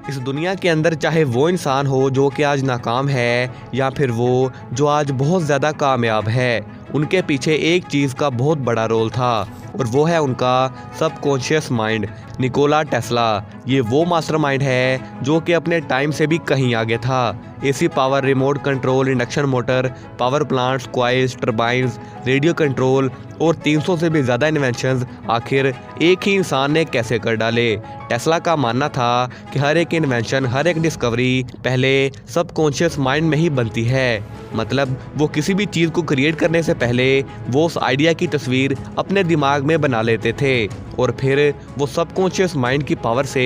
इस दुनिया के अंदर चाहे वो इंसान हो जो कि आज नाकाम है या फिर वो जो आज बहुत ज़्यादा कामयाब है, उनके पीछे एक चीज़ का बहुत बड़ा रोल था और वो है उनका सबकॉन्शियस माइंड। निकोला टेस्ला ये वो मास्टरमाइंड है जो कि अपने टाइम से भी कहीं आगे था। AC power, remote control, induction motor, power plants, coils, turbines, radio control और 300 से भी ज़्यादा इन्वेंशंस आखिर एक ही इंसान ने कैसे कर डाले। टेस्ला का मानना था कि हर एक इन्वेंशन, हर एक डिस्कवरी पहले सबकॉन्शियस माइंड में ही बनती है। मतलब वो किसी भी चीज़ को क्रिएट करने से पहले वो उस आइडिया की तस्वीर अपने दिमाग में बना लेते थे और फिर वो सबकॉन्शियस माइंड की पावर से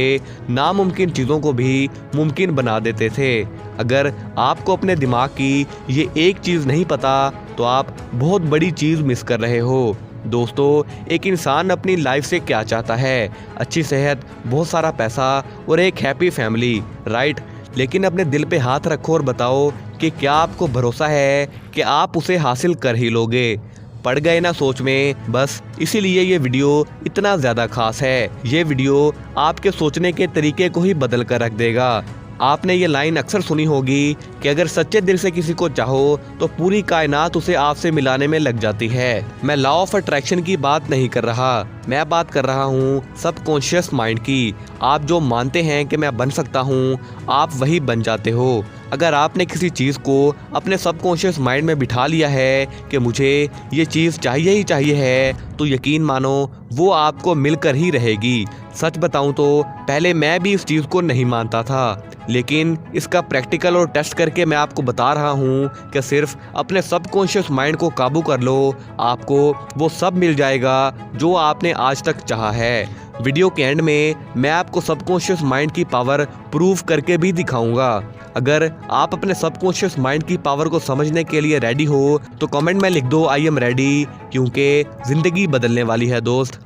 नामुमकिन चीज़ों को भी मुमकिन बना देते थे। अगर आपको अपने दिमाग की ये एक चीज़ नहीं पता तो आप बहुत बड़ी चीज़ मिस कर रहे हो। दोस्तों, एक इंसान अपनी लाइफ से क्या चाहता है? अच्छी सेहत, बहुत सारा पैसा और एक हैप्पी फैमिली, राइट? लेकिन अपने दिल पे हाथ रखो और बताओ कि क्या आपको भरोसा है कि आप उसे हासिल कर ही लोगे? पड़ गए ना सोच में? बस इसीलिए ये वीडियो इतना ज़्यादा खास है। ये वीडियो आपके सोचने के तरीके को ही बदल कर रख देगा। आपने ये लाइन अक्सर सुनी होगी कि अगर सच्चे दिल से किसी को चाहो तो पूरी कायनात उसे आपसे मिलाने में लग जाती है। मैं लॉ ऑफ अट्रैक्शन की बात नहीं कर रहा, मैं बात कर रहा हूँ सबकॉन्शियस माइंड की। आप जो मानते हैं कि मैं बन सकता हूँ, आप वही बन जाते हो। अगर आपने किसी चीज़ को अपने सबकॉन्शियस माइंड में बिठा लिया है कि मुझे ये चीज़ चाहिए ही चाहिए है, तो यकीन मानो वो आपको मिलकर ही रहेगी। सच बताऊं तो पहले मैं भी इस चीज़ को नहीं मानता था, लेकिन इसका प्रैक्टिकल और टेस्ट करके मैं आपको बता रहा हूँ कि सिर्फ अपने सबकॉन्शियस माइंड को काबू कर लो, आपको वो सब मिल जाएगा जो आपने आज तक चाहा है। वीडियो के एंड में मैं आपको सबकॉन्शियस माइंड की पावर प्रूव करके भी दिखाऊंगा। अगर आप अपने सबकॉन्शियस माइंड की पावर को समझने के लिए रेडी हो तो कमेंट में लिख दो आई एम रेडी, क्योंकि ज़िंदगी बदलने वाली है दोस्त।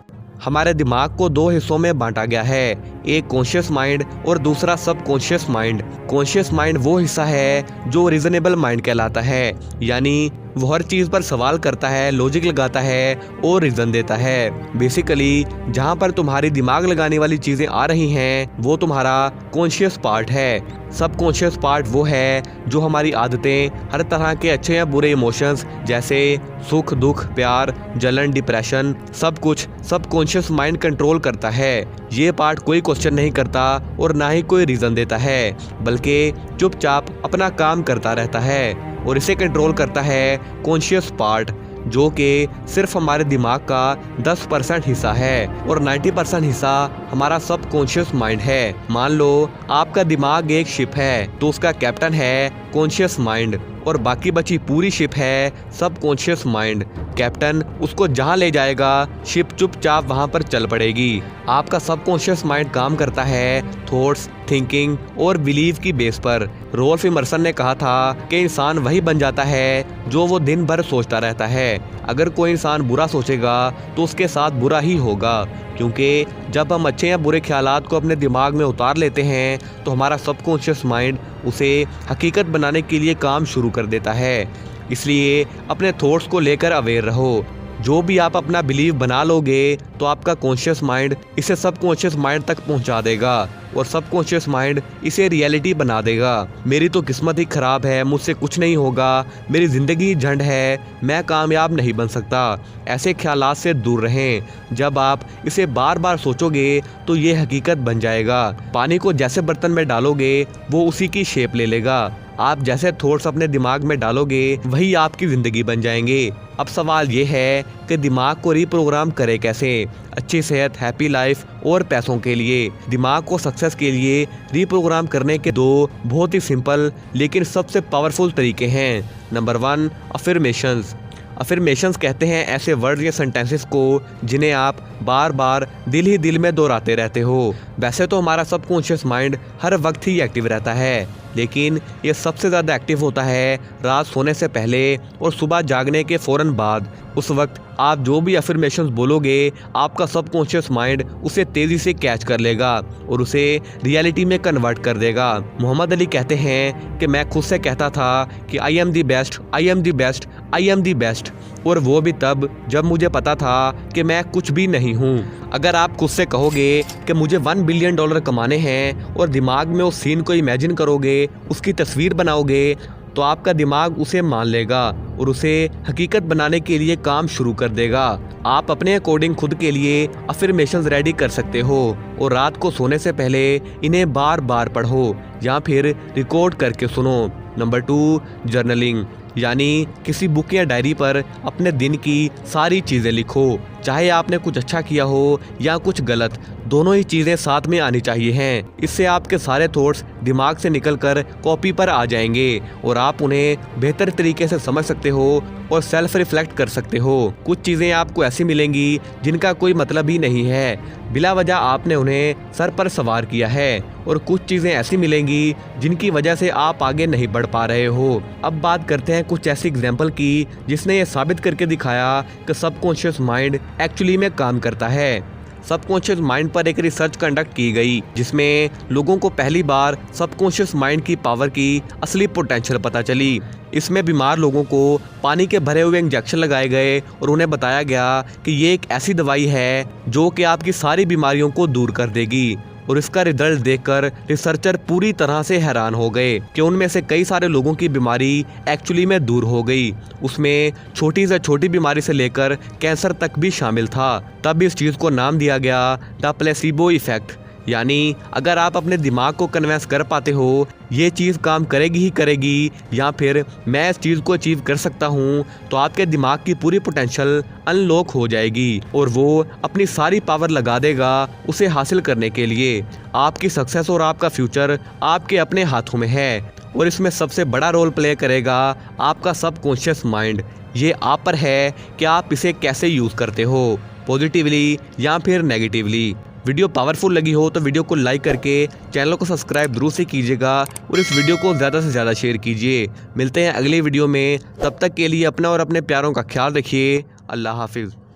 हमारे दिमाग को दो हिस्सों में बांटा गया है, एक कॉन्शियस माइंड और दूसरा सबकॉन्शियस माइंड। कॉन्शियस माइंड वो हिस्सा है जो रीजनेबल माइंड कहलाता है, यानी वो हर चीज़ पर सवाल करता है, लॉजिक लगाता है और रीज़न देता है। बेसिकली जहाँ पर तुम्हारी दिमाग लगाने वाली चीज़ें आ रही हैं वो तुम्हारा कॉन्शियस पार्ट है। सबकॉन्शियस पार्ट वो है जो हमारी आदतें, हर तरह के अच्छे या बुरे इमोशंस जैसे सुख, दुख, प्यार, जलन, डिप्रेशन, सब कुछ सबकॉन्शियस माइंड कंट्रोल करता है। ये पार्ट कोई क्वेश्चन नहीं करता और ना ही कोई रीज़न देता है, बल्कि चुपचाप अपना काम करता रहता है। और इसे कंट्रोल करता है कॉन्शियस पार्ट, जो कि सिर्फ हमारे दिमाग का 10% हिस्सा है और 90% हिस्सा हमारा सबकॉन्शियस माइंड है। मान लो आपका दिमाग एक शिप है तो उसका कैप्टन है कॉन्शियस माइंड और बाकी बची पूरी शिप है सबकॉन्शियस माइंड। कैप्टन उसको जहाँ ले जाएगा शिप चुपचाप वहाँ पर चल पड़ेगी। आपका सबकॉन्शियस माइंड काम करता है थॉट्स, थिंकिंग और बिलीव की बेस पर। रोल्फ इमर्सन ने कहा था कि इंसान वही बन जाता है जो वो दिन भर सोचता रहता है। अगर कोई इंसान बुरा सोचेगा तो उसके साथ बुरा ही होगा, क्योंकि जब हम अच्छे या बुरे ख्यालात को अपने दिमाग में उतार लेते हैं तो हमारा सबकॉन्शियस माइंड उसे हकीकत बनाने के लिए काम शुरू कर देता है। इसलिए अपने थॉट्स को लेकर अवेयर रहो। जो भी आप अपना बिलीव बना लोगे तो आपका कॉन्शियस माइंड इसे सबकॉन्शियस माइंड तक पहुंचा देगा और सबकॉन्शियस माइंड इसे रियलिटी बना देगा। मेरी तो किस्मत ही खराब है, मुझसे कुछ नहीं होगा, मेरी ज़िंदगी झंड है, मैं कामयाब नहीं बन सकता। ऐसे ख्यालात से दूर रहें। जब आप इसे बार बार सोचोगे तो ये हकीकत बन जाएगा। पानी को जैसे बर्तन में डालोगे वो उसी की शेप ले लेगा। आप जैसे थॉट्स अपने दिमाग में डालोगे वही आपकी ज़िंदगी बन जाएंगे। अब सवाल ये है कि दिमाग को रीप्रोग्राम करें कैसे? अच्छी सेहत, हैप्पी लाइफ और पैसों के लिए। दिमाग को सक्सेस के लिए रीप्रोग्राम करने के दो बहुत ही सिंपल लेकिन सबसे पावरफुल तरीके हैं। Number 1, affirmations. अफर्मेशंस कहते हैं ऐसे वर्ड्स या सेंटेंसेस को जिन्हें आप बार बार दिल ही दिल में दोहराते रहते हो। वैसे तो हमारा सबकॉन्शियस माइंड हर वक्त ही एक्टिव रहता है, लेकिन ये सबसे ज़्यादा एक्टिव होता है रात सोने से पहले और सुबह जागने के फ़ौरन बाद। उस वक्त आप जो भी अफर्मेशंस बोलोगे आपका सबकॉन्शियस माइंड उसे तेज़ी से कैच कर लेगा और उसे रियलिटी में कन्वर्ट कर देगा। मोहम्मद अली कहते हैं कि मैं खुद से कहता था कि I am the best, I am the best, I am the best, और वो भी तब जब मुझे पता था कि मैं कुछ भी नहीं हूँ। अगर आप खुद से कहोगे कि मुझे $1 बिलियन कमाने हैं और दिमाग में उस सीन को इमेजिन करोगे, उसकी तस्वीर बनाओगे, तो आपका दिमाग उसे मान लेगा और उसे हकीकत बनाने के लिए काम शुरू कर देगा। आप अपने अकॉर्डिंग खुद के लिए अफर्मेशंस रेडी कर सकते हो और रात को सोने से पहले इन्हें बार बार पढ़ो या फिर रिकॉर्ड करके सुनो। नंबर 2, जर्नलिंग, यानी किसी बुक या डायरी पर अपने दिन की सारी चीज़ें लिखो। चाहे आपने कुछ अच्छा किया हो या कुछ गलत, दोनों ही चीज़ें साथ में आनी चाहिए हैं। इससे आपके सारे थॉट्स दिमाग से निकलकर कॉपी पर आ जाएंगे और आप उन्हें बेहतर तरीके से समझ सकते हो और सेल्फ रिफ्लेक्ट कर सकते हो। कुछ चीज़ें आपको ऐसी मिलेंगी जिनका कोई मतलब ही नहीं है, बिला वजह आपने उन्हें सर पर सवार किया है, और कुछ चीज़ें ऐसी मिलेंगी जिनकी वजह से आप आगे नहीं बढ़ पा रहे हो। अब बात करते हैं कुछ ऐसी एग्जाम्पल की जिसने ये साबित करके दिखाया कि सबकॉन्शियस माइंड एक्चुअली में काम करता है। सबकॉन्शियस माइंड पर एक रिसर्च कंडक्ट की गई जिसमें लोगों को पहली बार सबकॉन्शियस माइंड की पावर की असली पोटेंशियल पता चली। इसमें बीमार लोगों को पानी के भरे हुए इंजेक्शन लगाए गए और उन्हें बताया गया कि ये एक ऐसी दवाई है जो कि आपकी सारी बीमारियों को दूर कर देगी। और इसका रिजल्ट देखकर रिसर्चर पूरी तरह से हैरान हो गए कि उनमें से कई सारे लोगों की बीमारी एक्चुअली में दूर हो गई। उसमें छोटी से छोटी बीमारी से लेकर कैंसर तक भी शामिल था। तब इस चीज़ को नाम दिया गया द प्लेसिबो इफेक्ट, यानी अगर आप अपने दिमाग को कन्विंस कर पाते हो ये चीज़ काम करेगी ही करेगी या फिर मैं इस चीज़ को अचीव कर सकता हूँ, तो आपके दिमाग की पूरी पोटेंशियल अनलॉक हो जाएगी और वो अपनी सारी पावर लगा देगा उसे हासिल करने के लिए। आपकी सक्सेस और आपका फ्यूचर आपके अपने हाथों में है और इसमें सबसे बड़ा रोल प्ले करेगा आपका सबकॉन्शियस माइंड। ये आप पर है कि आप इसे कैसे यूज़ करते हो, पॉजिटिवली या फिर नेगेटिवली। वीडियो पावरफुल लगी हो तो वीडियो को लाइक करके चैनल को सब्सक्राइब जरूर से कीजिएगा और इस वीडियो को ज़्यादा से ज़्यादा शेयर कीजिए। मिलते हैं अगले वीडियो में, तब तक के लिए अपना और अपने प्यारों का ख्याल रखिए। अल्लाह हाफिज़।